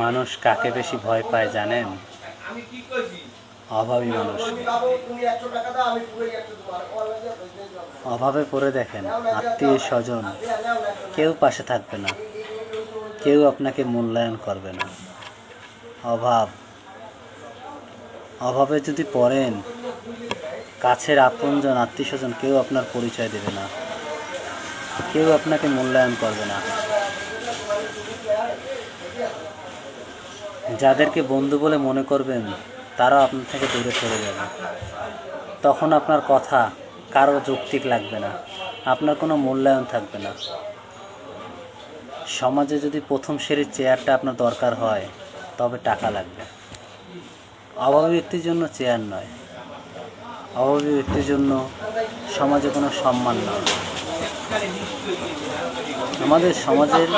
মানুষ কাকে বেশি ভয় পায় জানেন? অভাবী মানুষকে। অভাবে পড়ে দেখেন, আত্মীয় স্বজন কেউ পাশে থাকবে না, কেউ আপনাকে মূল্যায়ন করবে না। অভাবে যদি পড়েন, কাছের আপনজন আত্মীয় স্বজন কেউ আপনার পরিচয় দেবে না, কেউ আপনাকে মূল্যায়ন করবে না। যাদেরকে বন্ধু বলে মনে করবেন তারাও আপনার থেকে দূরে সরে যাবে। তখন আপনার কথা কারো যৌক্তিক লাগবে না, আপনার কোনো মূল্যায়ন থাকবে না। সমাজে যদি প্রথম সারির চেয়ারটা আপনার দরকার হয়, তবে টাকা লাগবে। অভাবী ব্যক্তির জন্য চেয়ার নয়, অভাবী ব্যক্তির জন্য সমাজে কোনো সম্মান নয়। আমাদের সমাজের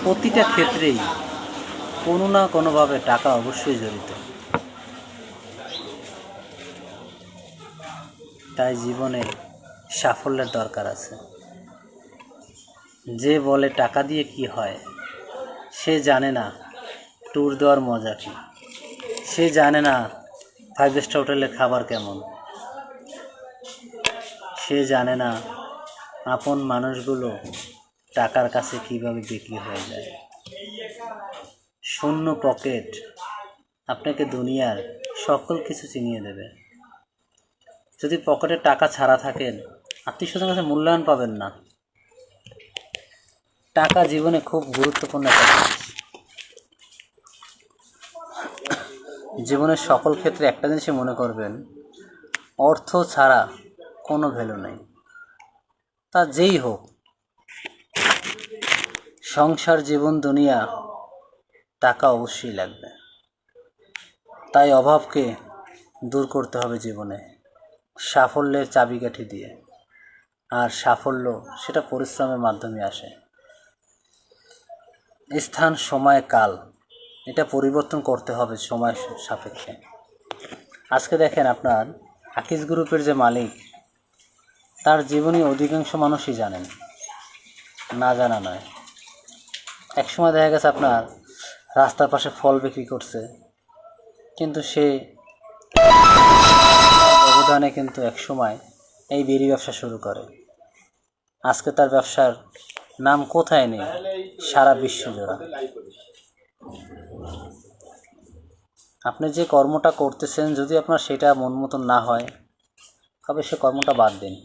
প্রতিটা ক্ষেত্রেই কোনো না কোনোভাবে টাকা অবশ্যই জড়িত। তাই জীবনে সাফল্যের দরকার আছে। যে বলে টাকা দিয়ে কি হয়, সে জানে না ট্যুর দেওয়ার মজা কী, সে জানে না 5 স্টার হোটেলের খাবার কেমন, সে জানে না আপন মানুষগুলো টাকার কাছে কীভাবে বিক্রি হয়ে যায়। শূন্য পকেট আপনাকে দুনিয়ার সকল কিছু চিনিয়ে দেবে। যদি পকেটে টাকা ছাড়া থাকেন, আত্মীয় স্বজনের কাছে মূল্যায়ন পাবেন না। টাকা জীবনে খুব গুরুত্বপূর্ণ একটা জিনিস। জীবনের সকল ক্ষেত্রে একটা জিনিসই মনে করবেন, অর্থ ছাড়া কোনো ভ্যালু নেই। তা যেই হোক, সংসার, জীবন, দুনিয়া, টাকা অবশ্যই লাগবে। তাই অভাবকে দূর করতে হবে জীবনে সাফল্যের চাবিকাঠি দিয়ে। আর সাফল্য সেটা পরিশ্রমের মাধ্যমে আসে। স্থান, সময়, কাল এটা পরিবর্তন করতে হবে সময় সাপেক্ষে। আজকে দেখেন, আপনার আকিজ গ্রুপের যে মালিক, তার জীবনী অধিকাংশ মানুষই জানেন, না জানা নয়। একসময় দেখা গেছে আপনার রাস্তার পাশে ফল বিক্রি করছে, কিন্তু সে অবদানে কিন্তু একসময় এই বিড়ি ব্যবসা শুরু করে। আজকে তার ব্যবসার নাম কোথায় নেই, সারা বিশ্ব জোড়া। আপনি যে কর্মটা করতেছেন, যদি আপনার সেটা মন মতন না হয়, তবে সে কর্মটা বাদ দিন।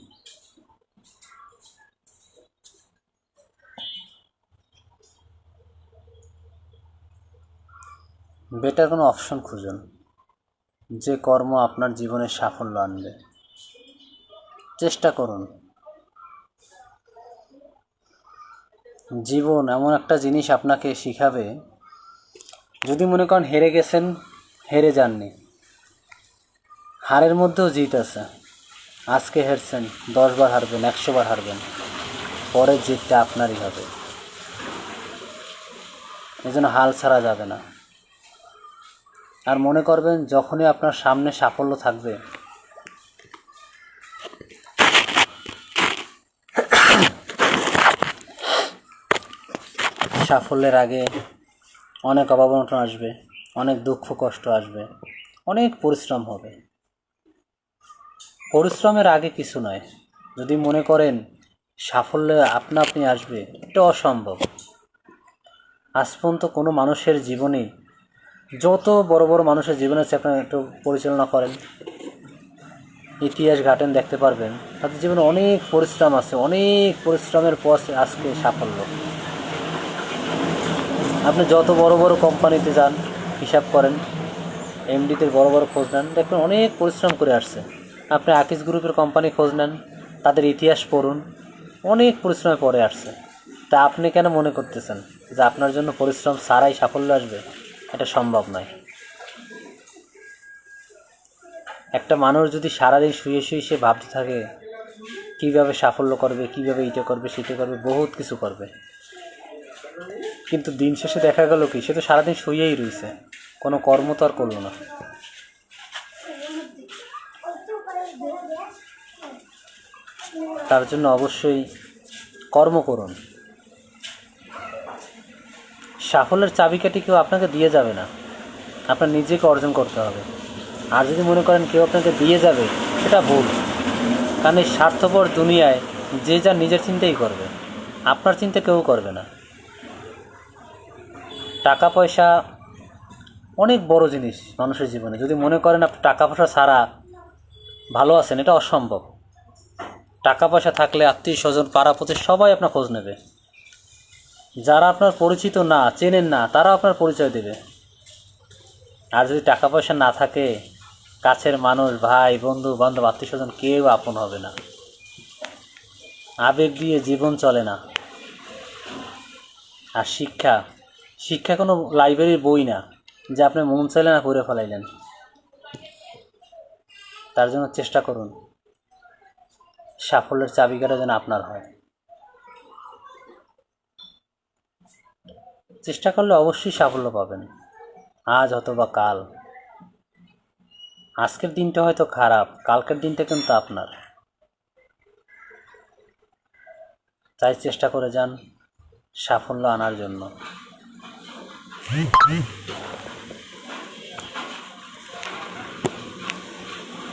বেটার কোনো অপশন খুঁজুন, যে কর্ম আপনার জীবনে সাফল্য আনবে। চেষ্টা করুন। জীবন এমন একটা জিনিস আপনাকে শিখাবে, যদি মনে করেন হেরে গেছেন, হেরে যাননি, হারের মধ্যেও জিত আছে। আজকে হেরছেন, 10 বার হারবেন, 100 বার হারবেন, পরের জিতটা আপনারই হবে। এই জন্য হাল ছাড়া যাবে না। আর মনে করবেন, যখনই আপনার সামনে সাফল্য থাকবে, সাফল্যের আগে অনেক অভাব অনটন আসবে, অনেক দুঃখ কষ্ট আসবে, অনেক পরিশ্রম হবে। পরিশ্রমের আগে কিছু নয়। যদি মনে করেন সাফল্য আপনা আপনি আসবে, এটা অসম্ভব। আজ পর্যন্ত কোনো মানুষের জীবনে, যত বড় বড় মানুষের জীবনে আছে, আপনারা একটু পরিচালনা করেন, ইতিহাস ঘাটেন, দেখতে পারবেন তাদের জীবনে অনেক পরিশ্রম আছে, অনেক পরিশ্রমের পর আজকে সাফল্য। আপনি যত বড় বড় কোম্পানিতে যান, হিসাব করেন, এমডিদের বড় বড় খোঁজ নেন, দেখবেন অনেক পরিশ্রম করে আসছে। আপনি আকিজ গ্রুপের কোম্পানি খোঁজ নেন, তাদের ইতিহাস পড়ুন, অনেক পরিশ্রমে পরে আসছে। তা আপনি কেন মনে করতেছেন যে আপনার জন্য পরিশ্রম ছাড়াই সাফল্য আসবে? এটা সম্ভব নয়। একটা মানুষ যদি সারাদিন শুয়ে শুয়ে সে ভাবতে থাকে কীভাবে সাফল্য করবে, কীভাবে এইটা করবে, সেটা করবে, বহুত কিছু করবে, কিন্তু দিন শেষে দেখা গেল কি, সে তো সারাদিন শুয়েই রয়েছে, কোনো কর্ম তো আর করলো না। তার জন্য অবশ্যই কর্ম করুন, সাফল্যের চাবিকাঠি কেউ আপনাকে দিয়ে যাবে না, আপনার নিজেকে অর্জন করতে হবে। আর যদি মনে করেন কেউ আপনাকে দিয়ে যাবে, সেটা ভুল। কারণ এই স্বার্থপর দুনিয়ায় যে যা নিজের চিন্তাই করবে, আপনার চিন্তা কেউ করবে না। টাকা পয়সা অনেক বড় জিনিস মানুষের জীবনে। যদি মনে করেন আপনি টাকা পয়সা ছাড়া ভালো আছেন, এটা অসম্ভব। টাকা পয়সা থাকলে আত্মীয় স্বজন পাড়া প্রতি সবাই আপনার খোঁজ নেবে। যারা আপনার পরিচিত না, চেনেন না, তারাও আপনার পরিচয় দেবে। আর যদি টাকা পয়সা না থাকে, কাছের মানুষ, ভাই বন্ধু বান্ধব আত্মীয় স্বজন কেউ আপন হবে না। আবেগ দিয়ে জীবন চলে না। আর শিক্ষা কোনো লাইব্রেরির বই না যে আপনি মন চাইলেন না পড়ে ফেলাইলেন। তার জন্য চেষ্টা করুন সাফল্যের চাবিকাঠি যেন আপনার হয়। চেষ্টা করলে অবশ্যই সাফল্য পাবেন, আজ অথবা কাল। আজকের দিনটা হয়তো খারাপ, কালকের দিনটা কিন্তু আপনার। তাই চেষ্টা করে যান সাফল্য আনার জন্য।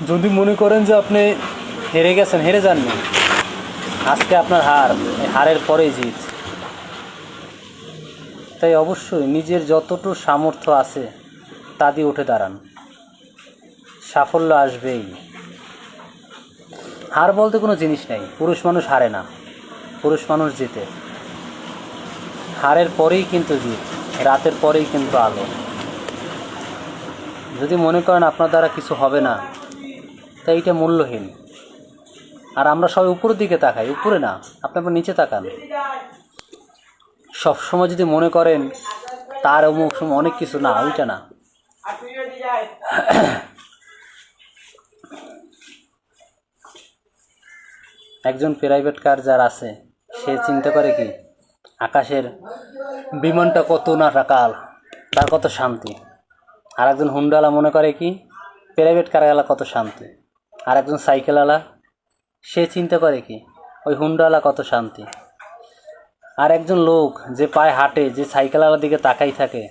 যদি মনে করেন যে আপনি হেরে গেছেন, হেরে যাননি। আজকে আপনার হারের পরেই জিত। তাই অবশ্যই নিজের যতটুকু সামর্থ্য আছে তা দিয়ে উঠে দাঁড়ান, সাফল্য আসবেই। হার বলতে কোনো জিনিস নেই। পুরুষ মানুষ হারে না, পুরুষ মানুষ জিতে। হারের পরেই কিন্তু জিত, রাতের পরেই কিন্তু আলো। যদি মনে করেন আপনার দ্বারা কিছু হবে না, তাই এটা মূল্যহীন। আর আমরা সবাই উপরের দিকে তাকাই, উপরে না, আপনার নিচে তাকান। সবসময় যদি মনে করেন তার অমুক সময় অনেক কিছু, না, ওইটা না। একজন প্রাইভেট কার যার আছে, সে চিন্তা করে কি আকাশের বিমানটা কত না টাকাল, তার কত শান্তি। আর একজন হুন্ডাওয়ালা মনে করে কি প্রাইভেট কারওয়ালা কত শান্তি। আর একজন সাইকেলওয়ালা, সে চিন্তা করে কি ওই হুন্ডাওয়ালা কত শান্তি। আর একজন লোক যে পায়ে হাঁটে, যে সাইকেলওয়ালার দিকে তাকাই থাকে,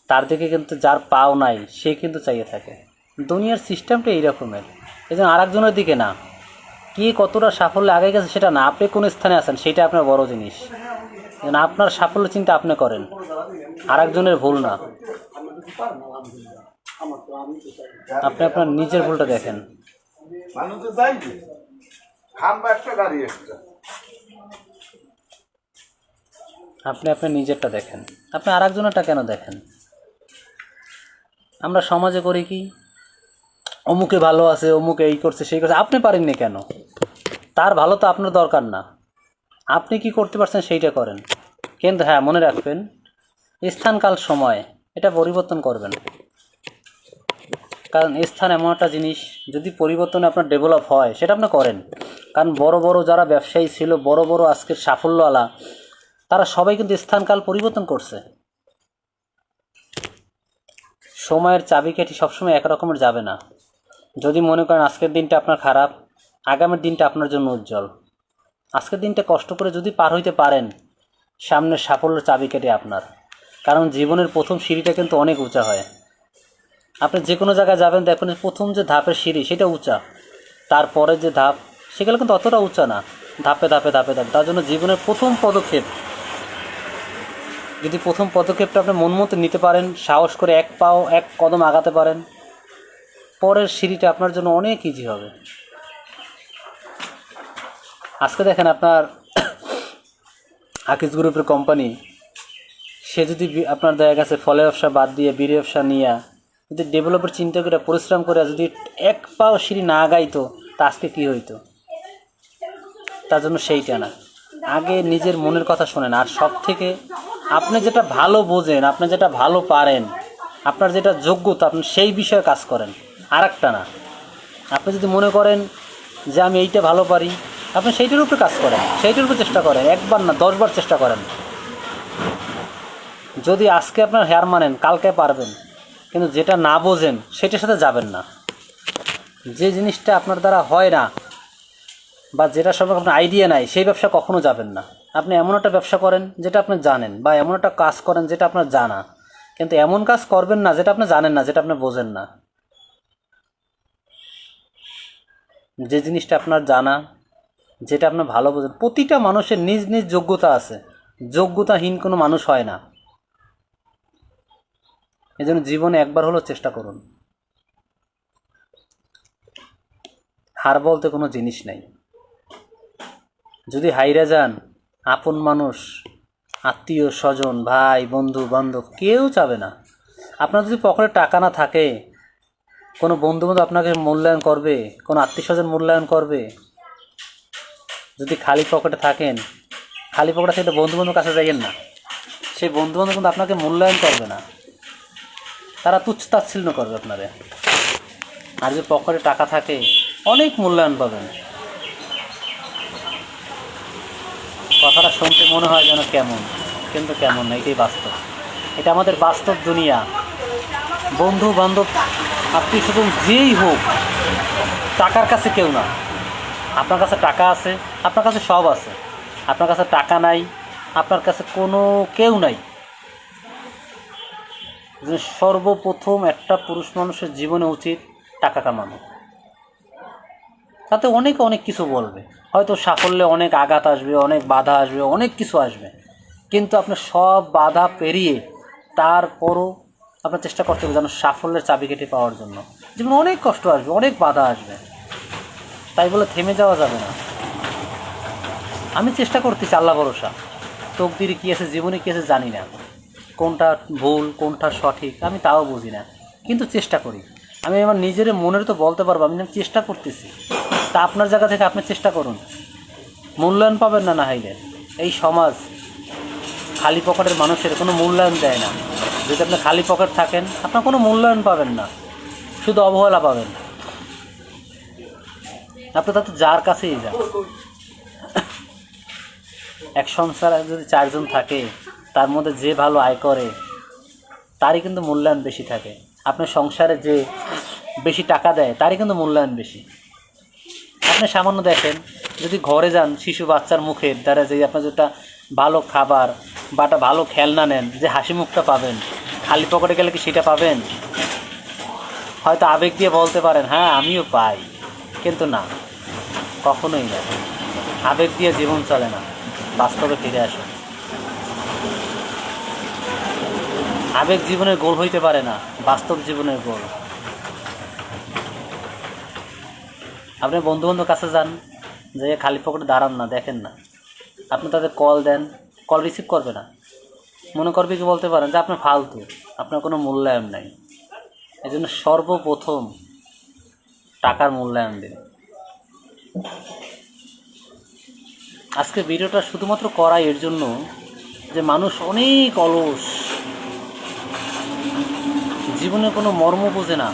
তার দিকে কিন্তু যার পাও নাই সে কিন্তু চাইয়ে থাকে। দুনিয়ার সিস্টেমটা এইরকমের। এই জন্য আর একজনের দিকে না, কি কতটা সাফল্য আগে গেছে সেটা না, আপনি কোন স্থানে আছেন সেটা আপনার বড় জিনিস। যেন আপনার সাফল্য চিন্তা আপনি করেন, আর একজনের ভুল না। আপনি আপনার নিজের ভুলটা দেখেন। আপনি আপনার নিজেরটা দেখেন, আপনি আর একজনেরটা কেন দেখেন? আমরা সমাজে করি কি, অমুকে ভালো আছে, অমুকে এই করছে সেই করছে, আপনি পারেননি কেন? তার ভালো তো আপনার দরকার না, আপনি কি করতে পারছেন সেইটা করেন। কিন্তু হ্যাঁ, মনে রাখবেন স্থানকাল সময় এটা পরিবর্তন করবেন। কারণ স্থান এমন একটা জিনিস, যদি পরিবর্তনে আপনার ডেভেলপ হয় সেটা আপনি করেন। কারণ বড় বড় যারা ব্যবসায়ী ছিল, বড় বড় আজকের সাফল্যওয়ালা, তারা সবাই কিন্তু স্থানকাল পরিবর্তন করছে। সময়ের চাবিকাঠি সবসময় একরকমের যাবে না। যদি মনে করেন আজকের দিনটা আপনার খারাপ, আগামীর দিনটা আপনার জন্য উজ্জ্বল। আজকের দিনটা কষ্ট করে যদি পার হইতে পারেন, সামনের সাফল্যের চাবিকাঠি আপনার। কারণ জীবনের প্রথম সিঁড়িটা কিন্তু অনেক উঁচা হয়। আপনি যে কোনো জায়গায় যাবেন, দেখুন প্রথম যে ধাপের সিঁড়ি সেটা উঁচা, তারপরে যে ধাপ সেগুলো কিন্তু অতটা উঁচা না, ধাপে ধাপে ধাপে ধাপে। তার জন্য জীবনের প্রথম পদক্ষেপ, যদি প্রথম পদক্ষেপটা আপনি মন মতো নিতে পারেন, সাহস করে এক পাও এক কদম আগাতে পারেন, পরের সিঁড়িটা আপনার জন্য অনেক ইজি হবে। আজকে দেখেন আপনার আকিজ গ্রুপের কোম্পানি, সে যদি আপনার দেখা গেছে ফলের ব্যবসা বাদ দিয়ে বিড়ি ব্যবসা নিয়ে যদি ডেভেলপের চিন্তা করে পরিশ্রম করে যদি এক পাও সিঁড়ি না আগাইতো, তা আজকে কী হইতো? তার জন্য সেইটা না, আগে নিজের মনের কথা শোনেন। আর সব থেকে আপনি যেটা ভালো বোঝেন, আপনি যেটা ভালো পারেন, আপনার যেটা যোগ্যতা, আপনি সেই বিষয়ে কাজ করেন। আর একটা না, আপনি যদি মনে করেন যে আমি এইটা ভালো পারি, আপনি সেইটার উপরে কাজ করেন, সেইটার উপরে চেষ্টা করেন। একবার না 10 বার চেষ্টা করেন। যদি আজকে আপনার হার মানেন, কালকে পারবেন। কিন্তু যেটা না বোঝেন সেটার সাথে যাবেন না। যে জিনিসটা আপনার দ্বারা হয় না বা যেটা সম্পর্কে আপনার আইডিয়া নাই, সেই ব্যবসা কখনো যাবেন না। আপনি এমন একটা ব্যবসা করেন যেটা আপনি জানেন, বা এমন একটা কাজ করেন যেটা আপনার জানা, কিন্তু এমন কাজ করবেন না যেটা আপনি জানেন না, যেটা আপনি বোঝেন না। যে জিনিসটা আপনার জানা, যেটা আপনি ভালো বোঝেন। প্রতিটা মানুষের নিজ নিজ যোগ্যতা আছে, যোগ্যতাহীন কোনো মানুষ হয় না। এই জন্য জীবনে একবার হলেও চেষ্টা করুন। হার বলতে কোনো জিনিস নেই। যদি হাইরা যান, আপন মানুষ, আত্মীয় স্বজন, ভাই বন্ধু বান্ধব কেউ চাবে না। আপনার যদি পকেটে টাকা না থাকে, কোনো বন্ধু বান্ধব আপনাকে মূল্যায়ন করবে? কোনো আত্মীয় স্বজন মূল্যায়ন করবে? যদি খালি পকেটে থাকেন, খালি পকেটে থেকে বন্ধু বান্ধবের কাছে যাইয়েন না, সেই বন্ধু বান্ধব কিন্তু আপনাকে মূল্যায়ন করবে না, তারা তুচ্ছ তাচ্ছিল্য করবে আপনারে। আর যদি পকেটে টাকা থাকে, অনেক মূল্যায়ন পাবেন। কথাটা শুনতে মনে হয় যেন কেমন, কিন্তু কেমন না, এটাই বাস্তব। এটা আমাদের বাস্তব দুনিয়া। বন্ধু বান্ধব আত্মীয় স্বজন যেই হোক, টাকার কাছে কেউ না। আপনার কাছে টাকা আছে, আপনার কাছে সব আছে। আপনার কাছে টাকা নাই, আপনার কাছে কোনো কেউ নাই। যে সর্বপ্রথম একটা পুরুষ মানুষের জীবনে উচিত টাকা কামানো। তাতে অনেক অনেক কিছু বলবে, হয়তো সাফল্যে অনেক আঘাত আসবে, অনেক বাধা আসবে, অনেক কিছু আসবে, কিন্তু আপনার সব বাধা পেরিয়ে তারপরও আপনার চেষ্টা করতে হবে যেন সাফল্যের চাবিকাঠি পাওয়ার জন্য। জীবনে অনেক কষ্ট আসবে, অনেক বাধা আসবে, তাই বলে থেমে যাওয়া যাবে না। আমি চেষ্টা করতেছি, আল্লাহ ভরসা। তকদিরে কী আছে, জীবনে কী আছে জানি না, কোনটা ভুল কোনটা সঠিক আমি তাও বুঝি না, কিন্তু চেষ্টা করি। আমি আমার নিজের মনের তো বলতে পারবো আমি চেষ্টা করতেছি। তা আপনার জায়গা থেকে আপনি চেষ্টা করুন। মূল্যায়ন পাবেন না, না হইলে এই সমাজ খালি পকেটের মানুষের কোনো মূল্যায়ন দেয় না। যদি আপনি খালি পকেট থাকেন, আপনার কোনো মূল্যায়ন পাবেন না, শুধু অবহেলা পাবেন। আপনি তাতে যার কাছেই যান। এক সংসারে যদি 4 জন থাকে, তার মধ্যে যে ভালো আয় করে তারই কিন্তু মূল্যায়ন বেশি থাকে। আপনার সংসারে যে বেশি টাকা দেয় তারই কিন্তু মূল্যায়ন বেশি। আপনি সামান্য দেখেন, যদি ঘরে যান, শিশু বাচ্চার মুখের দ্বারা যে আপনার যেটা ভালো খাবার বা একটা ভালো খেলনা নেন, যে হাসি মুখটা পাবেন, খালি পকেটে গেলে কি সেটা পাবেন? হয়তো আবেগ দিয়ে বলতে পারেন হ্যাঁ আমিও পাই, কিন্তু না, কখনোই না। আবেগ দিয়ে জীবন চলে না, বাস্তবে ফিরে আসে। আবেগ জীবনের গোল হইতে পারে না, বাস্তব জীবনের গোল। আপনি বন্ধু বান্ধব কাছে যান, যে খালি পকেটে দাঁড়ান না, দেখেন না, আপনি তাদের কল দেন, কল রিসিভ করবে না, মনে করবে কি বলতে পারেন যে আপনার ফালতু, আপনার কোনো মূল্যায়ন নাই। এই জন্য সর্বপ্রথম টাকার মূল্যায়ন দিন। আজকে ভিডিওটা শুধুমাত্র করা এর জন্য যে মানুষ অনেক অলস, জীবনে কোনো মর্ম বোঝে না।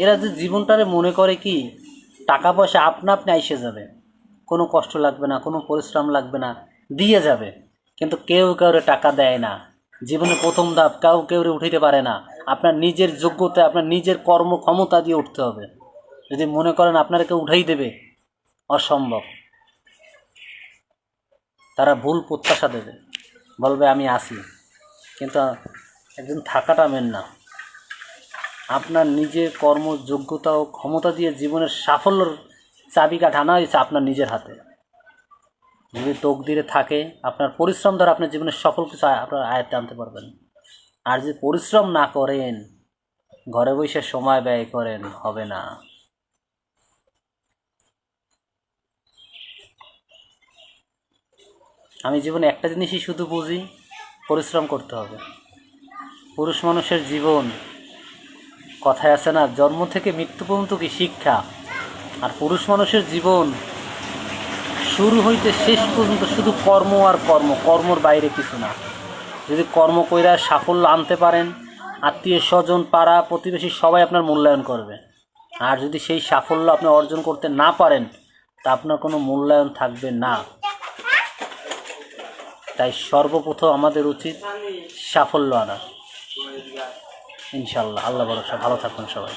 এরা যে জীবনটারে মনে করে কি টাকা পয়সা আপনা আপনি আইসে যাবে, কোনো কষ্ট লাগবে না, কোনো পরিশ্রম লাগবে না, দিয়ে যাবে। কিন্তু কেউ কাউরে টাকা দেয় না। জীবনে প্রথম ধাপ কেউরে উঠাইতে পারে না। আপনার নিজের যোগ্যতা, আপনার নিজের কর্মক্ষমতা দিয়ে উঠতে হবে। যদি মনে করেন আপনারা কেউ উঠাই দেবে, অসম্ভব। তারা ভুল প্রত্যাশা দেবে, বলবে আমি আসি, কিন্তু একজন থাকাটা মেন না। আপনার নিজের কর্মযোগ্যতা ও ক্ষমতা দিয়ে জীবনের সাফল্যর চাবিকাঠি আনা হয়েছে আপনার নিজের হাতে। যদি তকদিরে থাকে, আপনার পরিশ্রম দ্বারা আপনার জীবনের সকল কিছু আপনার আয়ত্তে আনতে পারবেন। আর যদি পরিশ্রম না করেন, ঘরে বসে সময় ব্যয় করেন, হবে না। আমি জীবনে একটা জিনিসই শুধু বুঝি, পরিশ্রম করতে হবে। পুরুষ মানুষের জীবন, কথায় আছে না, জন্ম থেকে মৃত্যু পর্যন্ত কি শিক্ষা। আর পুরুষ মানুষের জীবন শুরু হইতে শেষ পর্যন্ত শুধু কর্ম আর কর্ম, কর্মর বাইরে কিছু না। যদি কর্ম কইরা সাফল্য আনতে পারেন, আত্মীয় স্বজন পাড়া প্রতিবেশী সবাই আপনার মূল্যায়ন করবে। আর যদি সেই সাফল্য আপনি অর্জন করতে না পারেন, তা আপনার কোনো মূল্যায়ন থাকবে না। তাই সর্বপ্রথম আমাদের উচিত সাফল্য আনা। ইনশাল্লাহ, আল্লাহ ভরসা। ভালো থাকুন সবাই।